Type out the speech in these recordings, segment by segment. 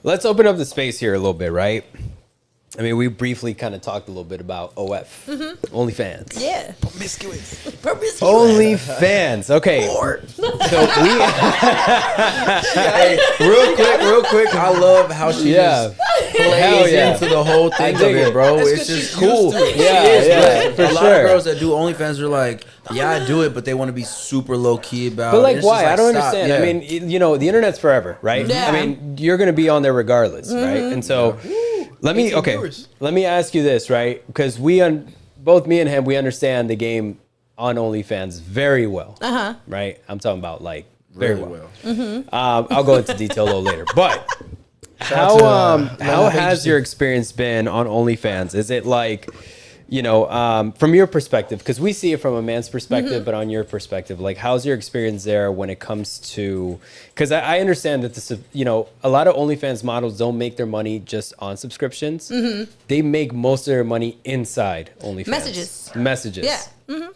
let's open up the space here a little bit, right? I mean, we briefly kind of talked a little bit about OF, OnlyFans. Yeah. Promiscuous. OnlyFans. Okay. So Hey, real quick, I love how she just plays into the whole thing of it, bro. It's just cool. Yeah, for a lot sure. of girls that do OnlyFans are like, yeah, I do it, but they want to be super low key about it. But like, It's why? just I don't stop. understand. Yeah. I mean, you know, the internet's forever, right? Yeah. I mean, you're gonna be on there regardless, right? And so, let me ask you this, right? Because both me and him, we understand the game on OnlyFans very well, right? I'm talking about like very Really well. I'll go into detail a little later, but how has your experience been on OnlyFans? Is it like, you know, from your perspective, because we see it from a man's perspective, but on your perspective, like, how's your experience there when it comes to, because I understand that this, you know, a lot of OnlyFans models don't make their money just on subscriptions. They make most of their money inside OnlyFans. Messages. Yeah.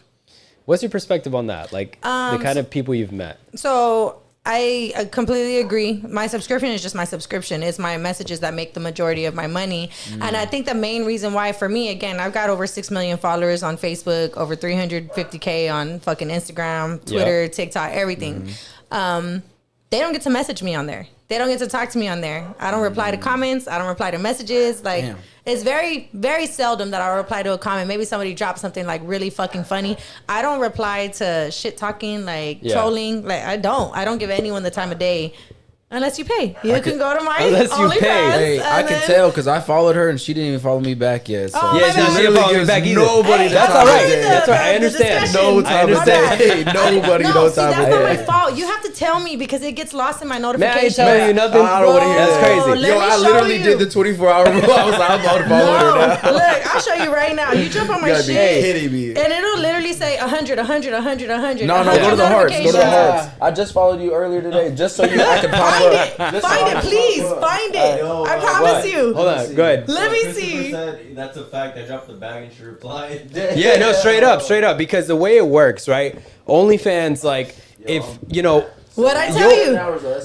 What's your perspective on that? Like, the kind of people you've met? So I completely agree. My subscription is just my subscription. It's my messages that make the majority of my money. And I think the main reason why, for me, again, I've got over 6 million followers on Facebook, over 350K on fucking Instagram, Twitter, TikTok, everything. They don't get to message me on there. They don't get to talk to me on there. I don't reply to comments. I don't reply to messages. Like, it's very, very seldom that I'll reply to a comment. Maybe somebody drops something like really fucking funny. I don't reply to shit talking, like trolling. Like, I don't give anyone the time of day. Unless you pay. You can go to my OnlyFans. Hey, I can tell because I followed her and she didn't even follow me back yet. So. Oh, Yeah, she didn't follow me back either. Nobody. That's all right. That's right. I understand. No time of day. Nobody. No time that's of not my day. fault. You have to tell me because it gets lost in my Man, I ain't notifications. telling you nothing. I don't want to hear That's that. crazy. Let Yo, me I show literally you. did the 24-hour rule. I was like, I'm about to follow her now. Look, I'll show you right now. You jump on my You gotta be shit. kidding me. And it'll literally say 100, 100, 100, 100. No, go to the hearts. Go to the hearts. I just followed you earlier today just so I could pop Find up. it. Find it, please. Find it. I promise you. Hold on. Go ahead. Let me see. That's a fact. I dropped the bag and she replied. Yeah, no, straight up. Because the way it works, right? OnlyFans, like, if, you know, What I tell you?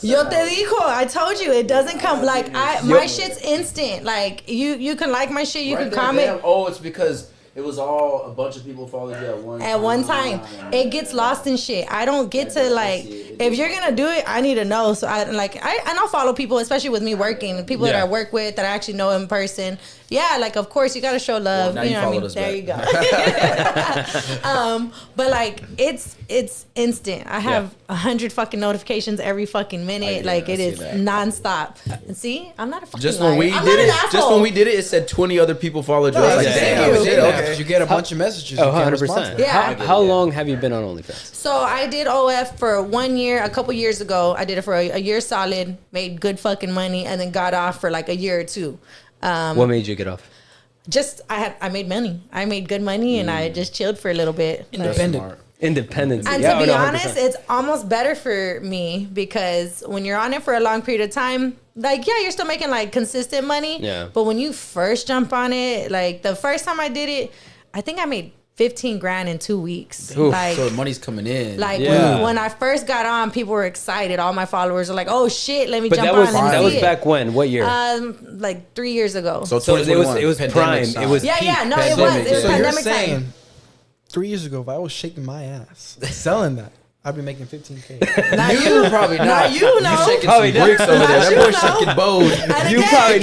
Yo te dijo. I told you it doesn't come like my shit's instant. Like you can like my shit, you can comment. Oh, it's because it was all a bunch of people followed you at one time. It gets lost in shit. I don't get to like if you're gonna do it, I need to know. So I'll follow people, especially with me working, people that I work with that I actually know in person. Yeah, like of course you gotta show love. Well, now you you know what I mean? followed us There you go. But like it's instant. I have 100 fucking notifications every fucking minute. Like it is nonstop. And see, I'm not a fucking Just when liar. we I'm did not an it, asshole. it said 20 other people followed you. I was like, Thank damn, you. shit, okay. You get a bunch of messages. oh, You can't respond 100%. to. Yeah. How long have you been on OnlyFans? So I did OF for 1 year, a couple years ago. I did it for a year solid, made good fucking money, and then got off for like a year or two. What made you get off? Just I made money. I made good money, and I just chilled for a little bit. Independent. Independence. And Yeah, to be 100%. honest, it's almost better for me because when you're on it for a long period of time, like, yeah, you're still making like consistent money. Yeah. But when you first jump on it, like the first time I did it, I think I made 15 grand in 2 weeks. Oof. Like, So the money's coming in. like Yeah. when I first got on, people were excited. All my followers were like, "Oh shit, let me But jump that on was and that see was it." back when? What year? Like 3 years ago. So So it was 2021, prime. pandemic It was yeah, peak yeah, no, it pandemic. was. It was So you're pandemic saying time. 3 years ago, if I was shaking my ass selling that, I'd be making 15K. Not You probably not. Not you, no. You shaking Probably some not. bricks over there. Not That you, boy no. shaking bows. And You again, probably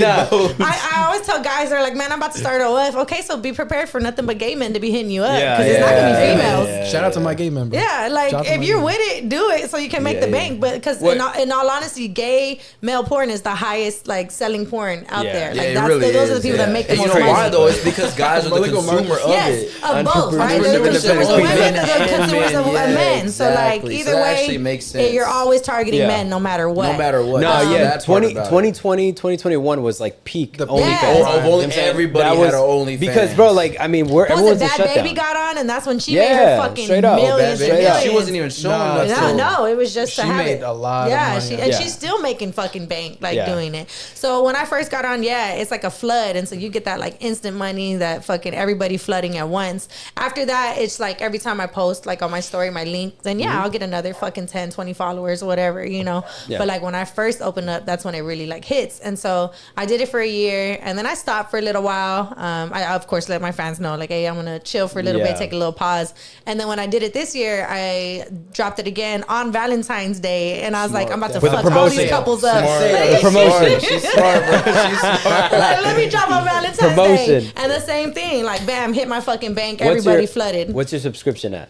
not. I always tell guys, they're like, "Man, I'm about to start OF." Okay, so be prepared for nothing but gay men to be hitting you up Yeah, because it's not gonna be yeah, females. yeah. Shout out to my gay member. Yeah, like Shout out to if my you're gay with it, do it so you can make Yeah, the yeah. bank. But because What- in all honesty, gay male porn is the highest like selling porn out Yeah. there. Yeah, Like it that's really those are the is, people that yeah. make the And you most know money. why though? It's because guys are the Illegal consumer market. of Yes, it. of both, right? They're the Entrepreneurs, consumers of women, women, they're the and consumers of men. men. So like Exactly. either So that way, actually makes sense. you're always targeting Yeah. men no matter what. No matter what. No, That's yeah, that part 20, about it. 2020, 2021 was like peak The OnlyFans. Yeah. Of You know what only I'm saying? everybody That had was- an OnlyFans. Because, bro, like, I mean, What was everyone's it? a Bad shutdown. Baby got on, and that's when she Yeah, made her fucking straight up. millions Bad and Baby, millions. she wasn't even showing Nah, us. No, no, it was just to She have made it. a lot of Yeah, money. and Yeah. she's still making fucking bank like Yeah. doing it. So when I first got on, yeah, it's like a flood, and so you get that like instant money, that fucking everybody flooding at once. After that, it's like every time I post like on my story, my link, then yeah, I'll get another fucking 10, 20 followers or whatever, you know. Yeah. But like when I first opened up, that's when it really like hits. And so I did it for a year, and then I stopped for a little while. I of course let my fans know like, hey, I'm gonna chill for a little bit, take a little pause. And then when I did it this year, I dropped it again on Valentine's Day, and I was like, I'm about to fuck all these couples up. The promotion. She's smart, bro. She's smart. Like, let me drop on Valentine's Promotion. Day. And the same thing, like bam, hit my fucking bank. Everybody flooded. What's your subscription at?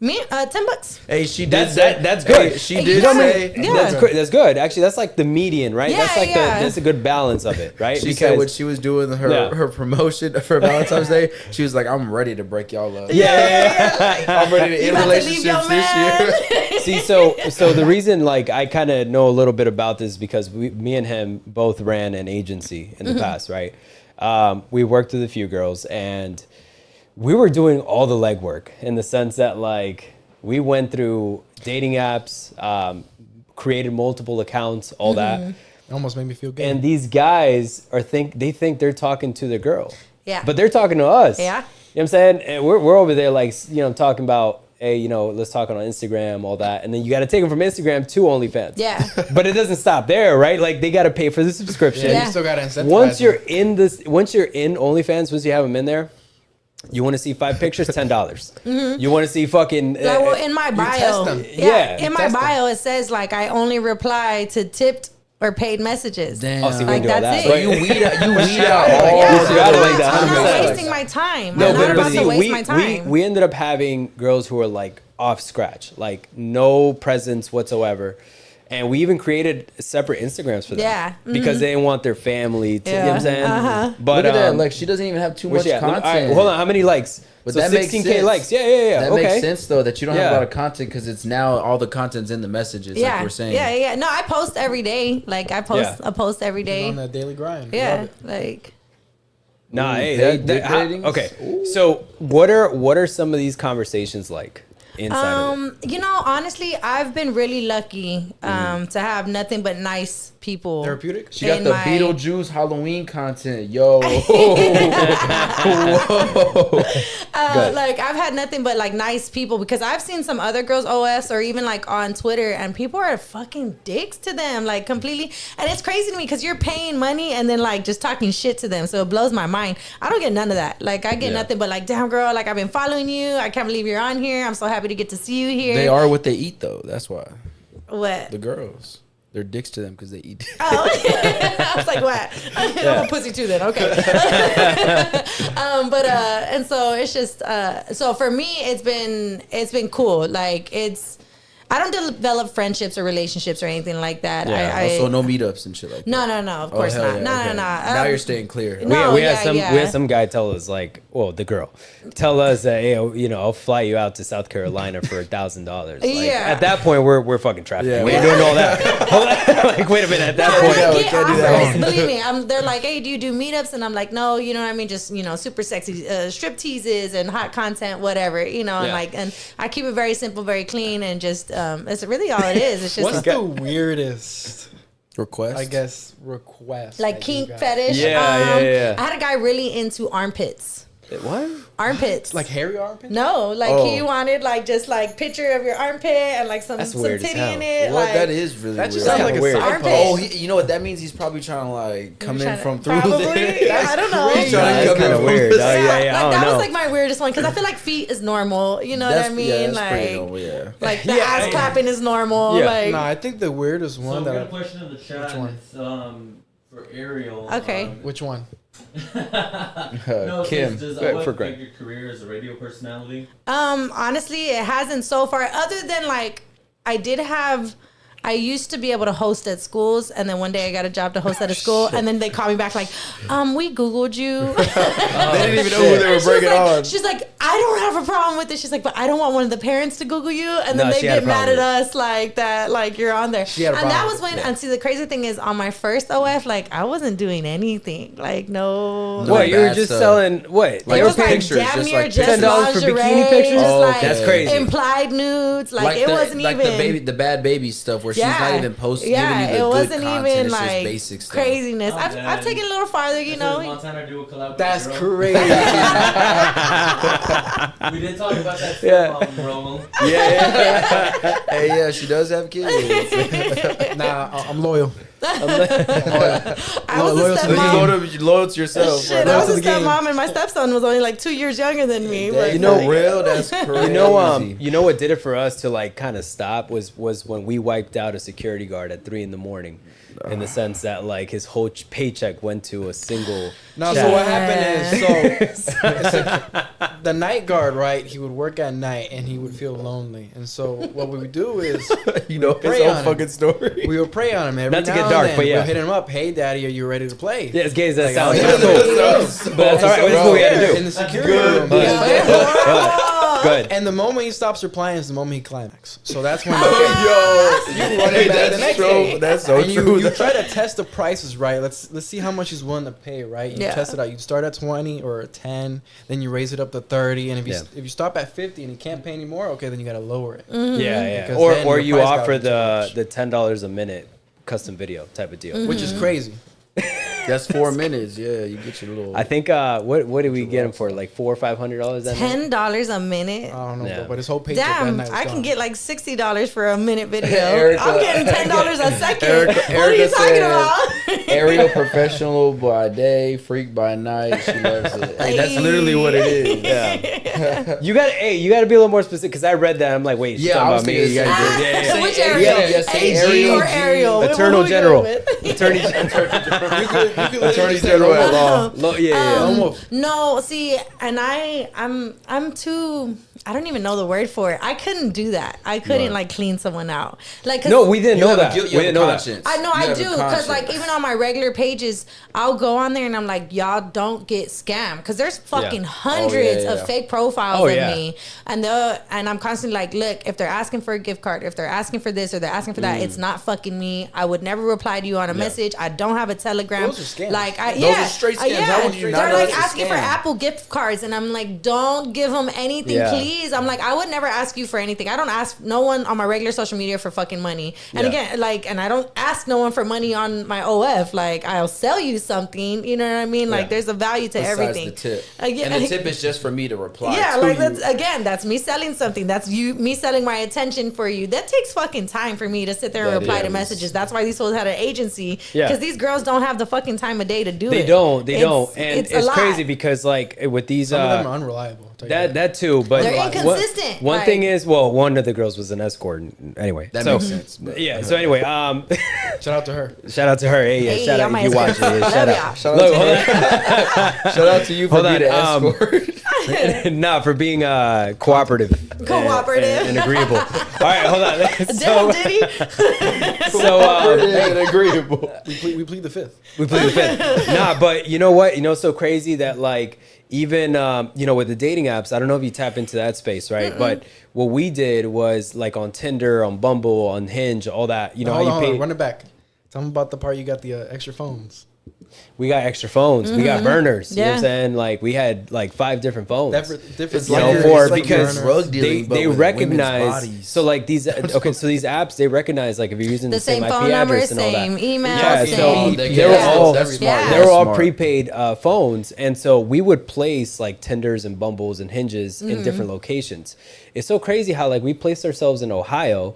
Me, $10. Hey, she did That's that. that's good. Hey, she did say. Yeah. That's good. Actually, that's like the median, right? Yeah, That's like yeah. that's a good balance of it, right? She said when she was doing her promotion for Valentine's Day, she was like, "I'm ready to break y'all up. I'm ready to end relationships this year." See, so the reason like I kind of know a little bit about this is because me and him both ran an agency in the past, right? We worked with a few girls, and we were doing all the legwork in the sense that like we went through dating apps, created multiple accounts, all that. It almost made me feel good. And these guys think they're talking to the girl. Yeah. But they're talking to us. Yeah. You know what I'm saying? And we're over there like, you know, talking about, hey, you know, let's talk on Instagram, all that. And then you got to take them from Instagram to OnlyFans. Yeah. But it doesn't stop there, right? Like they got to pay for the subscription. yeah, you still got to incentivize Once them. you're in OnlyFans, once you have them in there, you want to see 5 pictures, $10. You want to see fucking. Like, well, in my bio, test them. Yeah, in my bio, it says like I only reply to tipped or paid messages. Damn. Oh, see, we Like, can do all that's that. it. So you weed out all. Yeah, you gotta like that, I'm not 100%. wasting my time. No, I'm not but about see, to waste my time. we ended up having girls who were like off scratch, like no presence whatsoever. And we even created separate Instagrams for them. Yeah. Because they didn't want their family to, you know what I'm saying? Uh-huh. But, Look at that. Like, she doesn't even have too much content. All right, hold on. How many likes? But so that makes 16K sense. likes. Yeah. That okay. makes sense, though, that you don't have Yeah. a lot of content because it's now all the content's in the messages, like we're saying. Yeah. No, I post every day. Like, I post a post every day. on that daily grind. Yeah. Love it. Like, Nah, Ooh, hey, dick ratings? okay. So what are some of these conversations like inside of it? you know, honestly, I've been really lucky to have nothing but nice people. Therapeutic? She got in the my- Beetlejuice Halloween content. Yo. Like I've had nothing but like nice people, because I've seen some other girls OS or even like on Twitter, and people are fucking dicks to them, like completely. And it's crazy to me because you're paying money and then like just talking shit to them. So it blows my mind. I don't get none of that. Like I get nothing but like, damn girl, like I've been following you. I can't believe you're on here. I'm so happy to get to see you here. They are what they eat, though. That's why. What? The girls. They're dicks to them because they eat. Oh. I was like, what? I'm a pussy too then. Okay. And so it's just, so for me, it's been cool. Like I don't develop friendships or relationships or anything like that. Yeah. Also, no meetups and shit like that. No, of course hell not. yeah, No. okay. Now you're staying clear. No. We had yeah. some guy tell us like, well, the girl tell us that, hey, you know, I'll fly you out to South Carolina for $1,000. Like, Yeah. At that point, we're fucking trafficking. Yeah. We ain't doing all that. Like, wait a minute. At that point, I we get can't do that. offers. Believe me, they're like, hey, do you do meetups? And I'm like, no, you know what I mean? Just, you know, super sexy strip teases and hot content, whatever, you know, and I keep it very simple, very clean, and just, it's really all it is. It's just What's the weirdest, Request? I guess, request? like that you kink got? fetish. Yeah. I had a guy really into armpits. what? Armpits. Like hairy armpits? No, like Oh. he wanted like just like picture of your armpit and like some That's weird as titty hell. in it. What? Like, That is really That just weird. sounds like a weird. side Armpit. post. Oh, you know what that means? He's probably trying to like come in from through probably. there. I don't know. He's trying That's to come kind in of from weird. the Yeah, side. I Like don't that know. was like my weirdest one, because I feel like feet is normal. You know what I mean? that's like, pretty normal, yeah. like the Yeah, ass yeah. clapping is normal. Yeah. Like, No, I think the weirdest So one we got a that question in the chat. Which one? It's for Ariel. Okay. which one? No, Kim. Does for OF Greg. affect your career as a radio personality? honestly, it hasn't so far. Other than like, I used to be able to host at schools, and then one day I got a job to host at a school, and then they called me back like, we Googled you. They didn't even know who they were She's bringing like, on. she's like, I don't have a problem with it. She's like, but I don't want one of the parents to Google you, and then No, they she had get a mad at problem us like that, like you're on there. She had a And that problem. was when. And see, the crazy thing is, on my first OF, like I wasn't doing anything. Like no. No. What, you were bad just stuff. selling what? It Like was like pictures, damn just near like just $10 for lingerie, bikini pictures? just Oh, like That's crazy. implied nudes. Like it wasn't like even. the bad baby stuff where where she's not even posting. Yeah, giving you the it good wasn't content. even It's just like basic stuff. craziness. Oh, I've taken it a little farther, you know. Montana do a collab. That's with Girl. crazy. We did talk about that. Yeah. Roll. Yeah. Hey, yeah, she does have kids. Nah, I'm loyal. I was Loyal a to the stepmom. You loyal to yourself. Shit, bro. I was to a the game. stepmom, and my stepson was only like 2 years younger than me. But You know, real. That's crazy. You know what did it for us to like kind of stop was when we wiped out a security guard at 3 a.m. in the sense that like his whole paycheck went to a single. No, chat. so what happened is, the night guard, right? He would work at night and he would feel lonely, and so what we would do is, you know his pray whole on him. fucking story. we would pray on him every Not to now get and dark, then. but yeah. We'll hit him up. Hey, Daddy, are you ready to play? Yeah, as gay as that Like, sounds, oh, that's yeah. cool. But that's all right. That's what we had to do. In the security room. Good. And the moment he stops replying is the moment he climax. So that's when Yo, you run it back the next day. That's so And true. you try to test the prices right. Let's see how much he's willing to pay, right? You Yeah. test it out. You start at 20 or 10, then you raise it up to 30, and if you stop at 50 and he can't pay anymore, okay, then you got to lower it. Yeah, yeah. Because Or then or your you price offer gotta be too the $10 a minute custom video type of deal. Which is crazy. That's 4 minutes. Yeah, you get your little. I think what did we get him for? Like $400 or $500 that night? $10 a minute. I don't know, Yeah. but his whole paycheck that Damn, night was I can gone. get like $60 for a minute video. Erica- I'm getting $10 a second. Erica what are you talking said, about? Ariel professional by day, freak by night. She loves it. Hey, that's literally what it is. Yeah. You got to be a little more specific because I read that. I'm like, wait, she's Yeah, I talking was about me. thinking You the gotta same do- thing. yeah, yeah. Which Say Ariel? yeah, say AG Ariel, or G. Ariel? What Attorney we General. going with? Attorney General. Attorney General at law. No, see, and I'm too. I don't even know the word for it. I couldn't do that. I couldn't like clean someone out. Like 'cause No, we didn't know that. You We have a didn't know that. conscience. I know You I have a do because conscience. like even on my regular pages, I'll go on there and I'm like, y'all don't get scammed because there's fucking hundreds yeah. of fake profiles Oh, of yeah. me, and I'm constantly like, look, if they're asking for a gift card, if they're asking for this or they're asking for that, it's not fucking me. I would never reply to you on a message. I don't have a Telegram. Those are scams. Like Those are straight scams. How would you not they're know like that's a asking for scam? Apple gift cards, and I'm like, don't give them anything, Yeah. please. I'm like, I would never ask you for anything. I don't ask no one on my regular social media for fucking money. And Yeah. again, like, and I don't ask no one for money on my OF. Like, I'll sell you something. You know what I mean? Like, Yeah. there's a value to Besides everything. the tip. Again, And the tip is just for me to reply. yeah, to like you. that's me selling something. That's me selling my attention for you. That takes fucking time for me to sit there and That reply to is. messages. That's why these fools had an agency. Yeah. Because these girls don't have the fucking time of day to do it. They don't. It's- And it's it's a lot. crazy because like with these Some of them are unreliable. I'll tell you that too, but They're one- inconsistent, One like- thing is, well, one of the girls was an escort. Anyway, That so, makes sense. but- Yeah. So anyway, Shout out to her. shout out to her. Hey, yeah, Hey, shout y'all out my if you watch it. escort. Yeah, Love shout y'all. out. Shout out, Look, to hold shout out to you for Hold being on, an escort. on. Nah, for being cooperative. Cooperative. and agreeable. All right, hold on. Damn, did he? So and agreeable. We plead the fifth. we played the fifth. Nah, but you know what? You know, it's so crazy that like even with the dating apps, I don't know if you tap into that space, right? But what we did was like on Tinder, on Bumble, on Hinge, all that. You know Hold how on, you hold pay. on, run it back. Tell them about the part you got the extra phones. We got extra phones. We got burners. You know what I'm Yeah. saying? Like we had like 5 different phones. Different It's You like know, you're- for it's like because you're drug they dealing, but they with recognize. women's bodies. So like these so these apps they recognize like if you're using the, The same IP phone number, address and all same that. email, Yeah, same. so they they were can- all that's smart. Yeah. they were all Smart. prepaid phones, and so we would place like Tinders and Bumbles and Hinges in different locations. It's so crazy how like we placed ourselves in Ohio.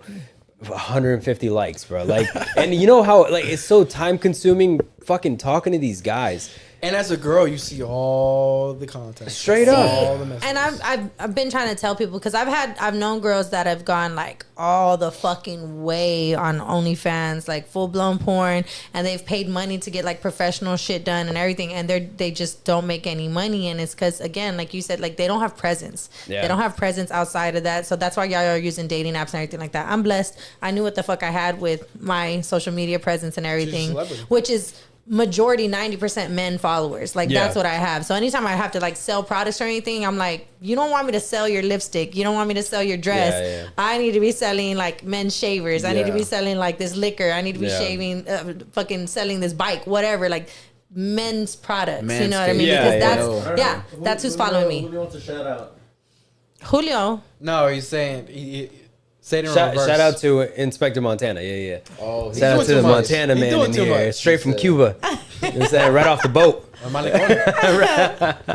150 likes, bro. Like, and you know how like it's so time consuming fucking talking to these guys. And as a girl, you see all the content. Straight up. All the messages. And I've been trying to tell people because I've known girls that have gone like all the fucking way on OnlyFans, like full blown porn, and they've paid money to get like professional shit done and everything, and they just don't make any money, and it's because again, like you said, like they don't have presence. Yeah. They don't have presence outside of that, so that's why y'all are using dating apps and everything like that. I'm blessed. I knew what the fuck I had with my social media presence and everything, celebrity. which is majority 90% men followers. Like Yeah. that's what I have. So anytime I have to like sell products or anything, I'm like, you don't want me to sell your lipstick, you don't want me to sell your dress. Yeah. I need to be selling like men's shavers. I need to be Yeah. selling like this liquor. I need to be Yeah. shaving fucking selling this bike, whatever, like men's products. You know what I Manscaped. mean? Yeah, Because yeah. that's I don't yeah, know. that's who's Who following Who me. do you want to shout out? Julio. No, he's saying Say it in Shout reverse. out to Inspector Montana. Yeah. Oh, He's Shout out doing to the too much. Montana He's man doing in too here, much. straight from said. Cuba. You know what I'm saying? Right off the boat.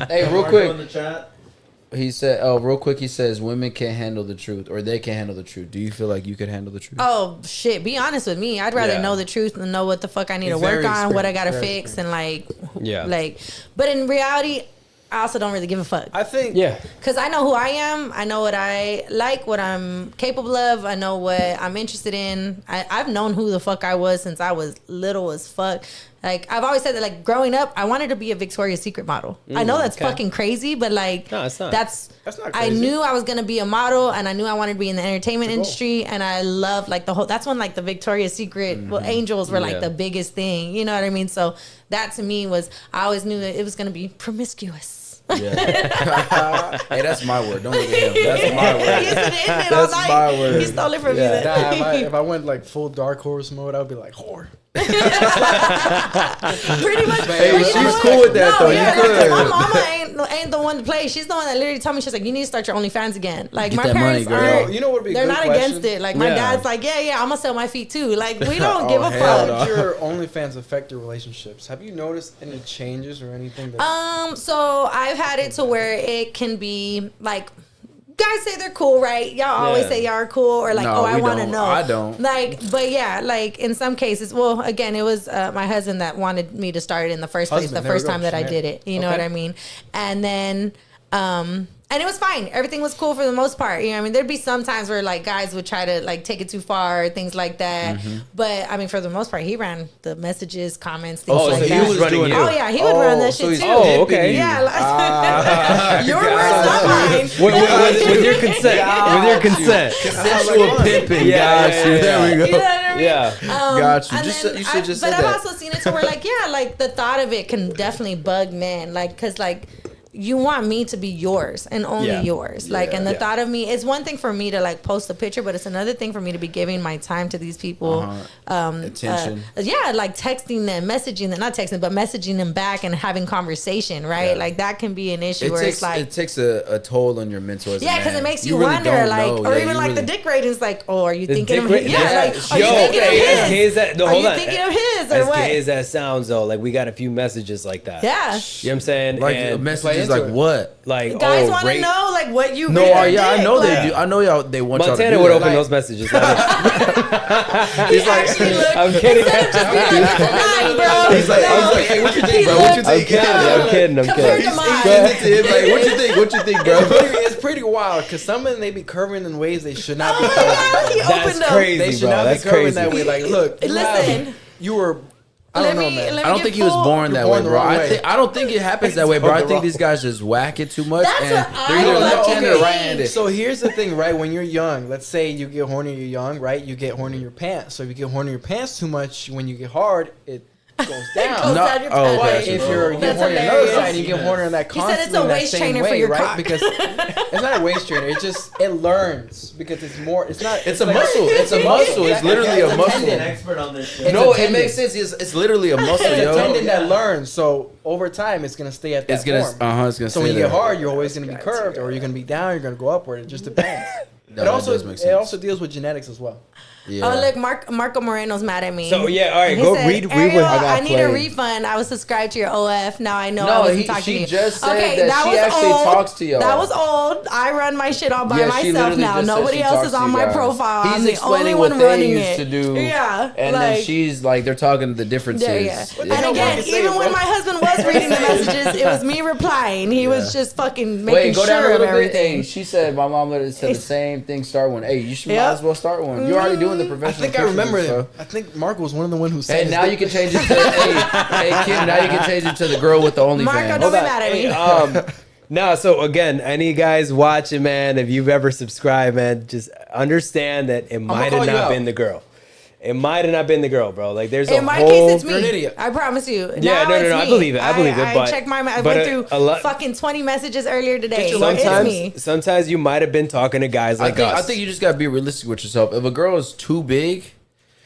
Hey, real Marco quick. in the chat. He said, "Oh, real quick." He says, "Women can't handle the truth, or they can't handle the truth." Do you feel like you could handle the truth? Oh shit! Be honest with me. I'd rather Yeah. know the truth than know what the fuck I need He's to work very on, what I experienced, gotta very fix, and like, Yeah. like. But in reality, I also don't really give a fuck. I think. Yeah. Cause I know who I am. I know what I like, what I'm capable of. I know what I'm interested in. I've known who the fuck I was since I was little as fuck. Like I've always said that, like growing up, I wanted to be a Victoria's Secret model. I know that's okay. fucking crazy, but like, No, it's not. That's not I crazy. knew I was gonna be a model, and I knew I wanted to be in the entertainment industry, and I loved like the whole. That's when like the Victoria's Secret angels were like Yeah. the biggest thing. You know what I mean? So that to me was, I always knew that it was gonna be promiscuous. Yeah. Hey, that's my word. Don't look at him. That's my He word. used to admit it all That's night. my word. He stole it from Yeah. me. Nah, if I went like full dark horse mode, I would be like whore. Pretty much. Hey, But you she's know what? cool with that, though. You like, could. my mama ain't the one to play. She's the one that literally told me, she's like, you need to start your OnlyFans again. Like Get my that parents money, girl. aren't. You know what would be a They're good not question? against it. Like my Yeah. dad's like, yeah, I'm gonna sell my feet too. Like we don't give a hell fuck. no. How did your OnlyFans affect your relationships? Have you noticed any changes or anything? That So I've had it to where it can be like, guys say they're cool, right? Y'all always Yeah. say y'all are cool, or like, No, oh, I we want to don't. know. I don't. Like, but yeah, like in some cases, well, again, it was my husband that wanted me to start it in the first place, Husband, the there we first go. time that I She's did married. it. You know Okay. what I mean? And then, and it was fine. Everything was cool for the most part. You know what I mean? There'd be some times where like guys would try to like take it too far, or things like that. But I mean, for the most part, he ran the messages, comments, things Oh, like so he that. was running you. Oh yeah, he would run that so shit he's too. Oh, okay. Yeah, like, your words, not mine. With your consent. With your consent. Consensual pimping. Yeah, Got yeah, you. yeah. There we go. You know what I mean? Yeah. Got you. And Just then you should just say But I've that. also seen it to where like, yeah, like the thought of it can definitely bug men, like, cause like you want me to be yours and only Yeah. yours. Like, and the Yeah. thought of me, it's one thing for me to like post a picture, but it's another thing for me to be giving my time to these people. Attention. Yeah, like texting them, messaging them, not texting, but messaging them back and having conversation, right? Yeah. Like that can be an issue It where takes it's like, it takes a toll on your mental as a yeah, man. because it makes you, really wonder, don't like, know. or Yeah, even you like the really- dick ratings, like, oh, are you The thinking dick of ra- his? Yeah, Yes. like, are you thinking of as his? gay as that, no, Are hold you on. thinking of his or As what? gay as that sounds, though, like we got a few messages like that. Yeah. You know what I'm saying? Like And messages into like it. what? like, Guys oh, want to rate- know like what you No, rate their yeah, I dick, know like, they do. I know y'all. They want Montana y'all to would do open that. those messages. He actually looked. I'm kidding. Instead of just being like, it's a 9, bro. He's like, I was like, hey, what you think, bro? What you I'm think? kidding. I'm kidding. I'm Compared kidding. to mine. Send it to him, like, what you think? What you think, bro? it's pretty wild because some of them they be curving in ways they should not be curving. He That's opened them. crazy, They should bro. not That's be curving crazy. that way. Like, look, Listen. you were. I don't know, man. I don't think he was born that way, born the bro. wrong I way. don't think it happens that way, bro. I think these guys just whack it too much, That's and what they're I either fucking left-handed or think. right-handed. So here's the thing, right? When you're young, let's say you get horny, you're young, right? You get horny in your pants. So if you get horny in your pants too much, when you get hard, it goes down. goes No, down your oh, pants. But okay. if you're you get That's horny on the other hilarious. side, you get horny on that He said constantly it's a in that waist same trainer for way, your right? cock. Because it's not a waist trainer. It just it learns because it's more. It's not. It's a like- muscle. It's a muscle. It's literally a An muscle. expert on this shit. It's No, a it tendon. makes sense. It's literally a muscle, It's a yo. tendon that learns. So over time, it's gonna stay at that It's gonna, form. it's gonna. So stay when you there. get hard, you're always gonna be curved, or you're gonna be down. You're gonna go upward. It just depends. No, it that also does make it sense. also deals with genetics as well. Yeah. Oh look, Marco Moreno's mad at me. So, yeah, all right, He go said, read Ariel, what- I need a play. refund. I was subscribed to your OF. Now I know I No, wasn't talking to she you. just said Okay, that she was actually old. talks to y'all. That was old. I run my shit all by Yeah, she myself literally now. just said Nobody she else talks is to on you my guys. profile. He's I'm the explaining only what one they running used it. to do. Yeah, And like, then she's like, they're talking the differences. yeah. the And hell again, can I say, even when bro? my husband was reading the messages, it was me replying. He was just fucking making Wait, go down a sure of little bit. Hey, everything. she said my mom let it said the same thing. Start one. Hey, you should might Yep. as well start one. You're already doing the I professional. think I pictures remember and him. stuff. I think Mark was one of the one who said. Hey, his now dick- you can change it to hey Kim. Now you can change it to the girl with the Marco, OnlyFans. don't be mad at me. No, so again, any guys watching, man, if you've ever subscribed, man, just understand that it might call have you not out. been the girl. It might have not been the girl, bro. Like, there's In a my whole. case, it's me. You're an idiot. I promise you. Yeah, Now no, it's I me. believe it. I believe it, I but- checked I but went a through lot- fucking 20 messages earlier today. It's me. Sometimes you might have been talking to guys like us. I think you just gotta be realistic with yourself. If a girl is too big,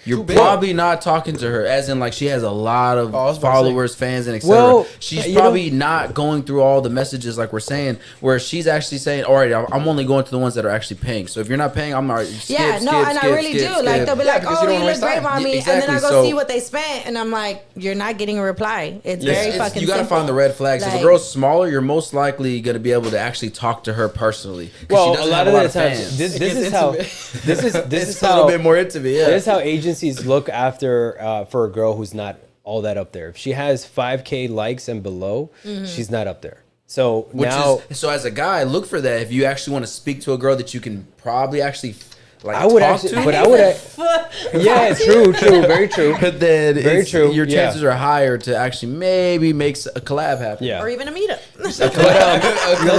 you're probably not talking to her, as in like she has a lot of followers, fans, and etc. Well, she's probably not going through all the messages like we're saying, where she's actually saying, all right, I'm only going to the ones that are actually paying. So if you're not paying, I'm not. I really do. Like they'll be like, oh, you look great, mommy, and then I go see what they spent, and I'm like, you're not getting a reply. It's very fucking. You got to find the red flags. If a girl's smaller, you're most likely going to be able to actually talk to her personally. Well, a lot of the times, this is how this is a little bit more intimate. Yeah, this is how agencies look after for a girl who's not all that up there. If she has 5K likes and below, she's not up there. So so as a guy, look for that. If you actually want to speak to a girl that you can probably actually. Like I would actually, but I would. Yeah, it's true, very true. But then, very true. Your chances are higher to actually maybe make a collab happen. Yeah, or even a meetup. A collab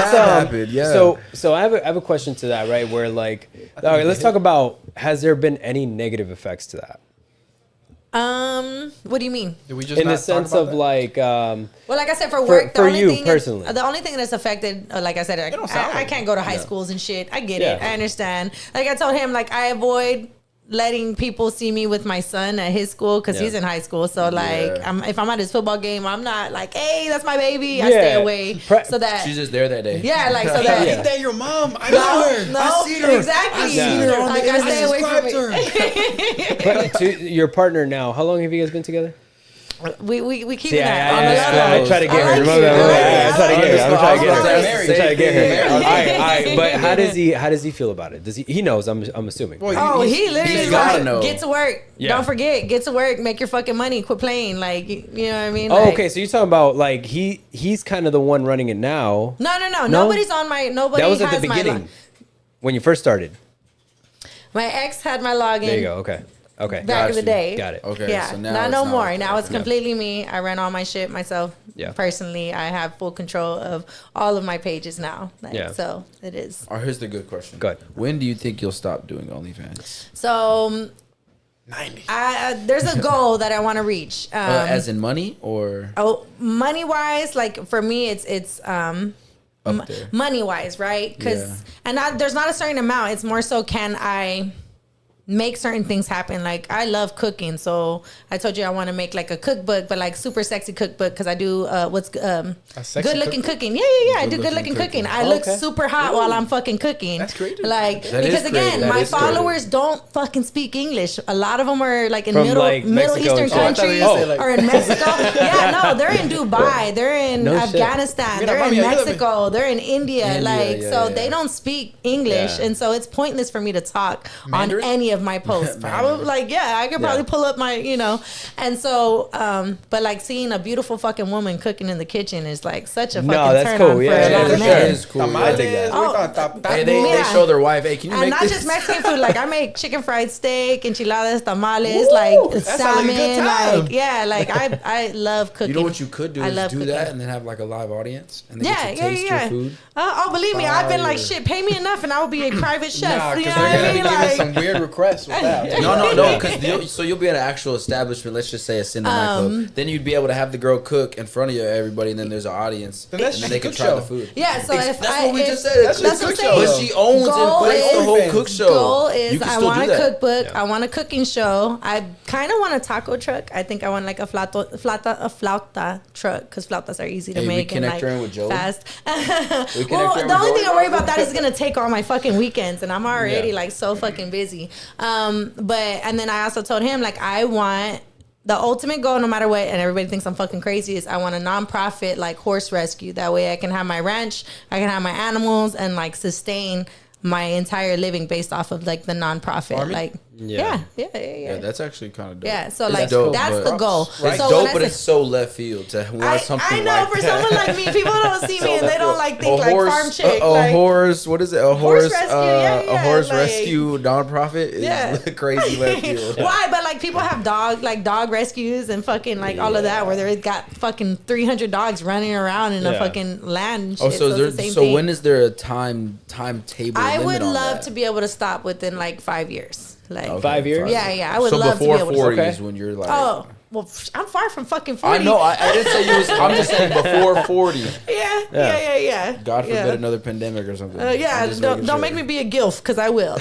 happen. Yeah. So I have a question to that, right? Where like, all right, let's talk about, has there been any negative effects to that? What do you mean? Did we just in the sense of that? Like, well, like I said, for work, for you personally, the only thing that's affected, like I said, I can't go to high schools and shit. I get it. I understand. Like I told him, like I avoid letting people see me with my son at his school because he's in high school. So like, if I'm at his football game, I'm not like, hey, that's my baby. I stay away so that she's just there that day. Yeah, like so that. Ain't that your mom? I know her. No, I seen her. Exactly. I seen her on like the I stay away from But to your partner now, how long have you guys been together? We keep that on the level. I try to get her. I'm trying to get her. All right. But how does he feel about it? He knows? I'm assuming. He literally like know. Get to work. Yeah. Don't forget, get to work. Make your fucking money. Quit playing. Like you know what I mean? Oh, okay. So you're talking about like he's kind of the one running it now. No. Nobody's on my. Nobody. That was at the beginning when you first started. My ex had my login. There you go. Okay. Back in the day. Got it. Okay. Yeah. So now not no more. Like now it's completely me. I run all my shit myself. Yeah. Personally, I have full control of all of my pages now. So it is. Or here's the good question. Good. When do you think you'll stop doing OnlyFans? So 90. There's a goal that I want to reach. As in money or? Oh, money wise, like for me, it's money wise, right? Because there's not a certain amount. It's more so can I make certain things happen. Like I love cooking, so I told you I want to make like a cookbook, but like super sexy cookbook because I do good looking cooking. Yeah. I do good looking cooking. I look super hot while I'm fucking cooking. That's great. Like because again, my followers don't fucking speak English. A lot of them are like in Middle Eastern countries or in Mexico. They're in Dubai. They're in Afghanistan. They're in Mexico. They're in India. They don't speak English, and so it's pointless for me to talk on any of my posts. Probably I could probably pull up my, and so but like seeing a beautiful fucking woman cooking in the kitchen is like such a fucking turn on for a lot of men. That is cool. I dig that. They show their wife, hey, can you make this? And not just Mexican food, like I make chicken fried steak, enchiladas, tamales, like salmon, I love cooking. You know what you could do is do that and then have like a live audience and they get to taste your food. Believe me, I've been like, shit, pay me enough and I will be a private chef. You know what I mean? Like some weird requests with that. No, because you'll be at an actual establishment. Let's just say a Cinder nightclub. Then you'd be able to have the girl cook in front of everybody, and then there's an audience, and then they can try the food. Yeah, so that's what we just said. That's what I'm saying. But she owns and plays the whole cook show. Goal is I want a cookbook. I want a cooking show. I kind of want a taco truck. I think I want like a flauta truck because flautas are easy to make and like fast. Well, the only thing I worry about that is gonna take all my fucking weekends, and I'm already like so fucking busy. And then I also told him like I want the ultimate goal, no matter what, and everybody thinks I'm fucking crazy, is I want a nonprofit like horse rescue. That way I can have my ranch, I can have my animals, and like sustain my entire living based off of like the nonprofit. Farming? Like yeah. That's actually kind of dope. Yeah, so like that's the goal. It's so dope, but it's so left field to want something. I know for someone like me, people don't see me and they don't like think like farm chick. A horse, what is it? A horse rescue, a horse rescue nonprofit is crazy left field. Why? But like people have dog rescues and fucking like all of that where they got fucking 300 dogs running around in a fucking land. And shit. So when is there a timetable? I would love to be able to stop within like 5 years. Like 5 years? Yeah. I would love to be able to. So before 40 is when you're like. Oh, well, I'm far from fucking 40. I know. I didn't say you was. I'm just saying before 40. Yeah. God forbid another pandemic or something. Don't make me be a gilf because I will.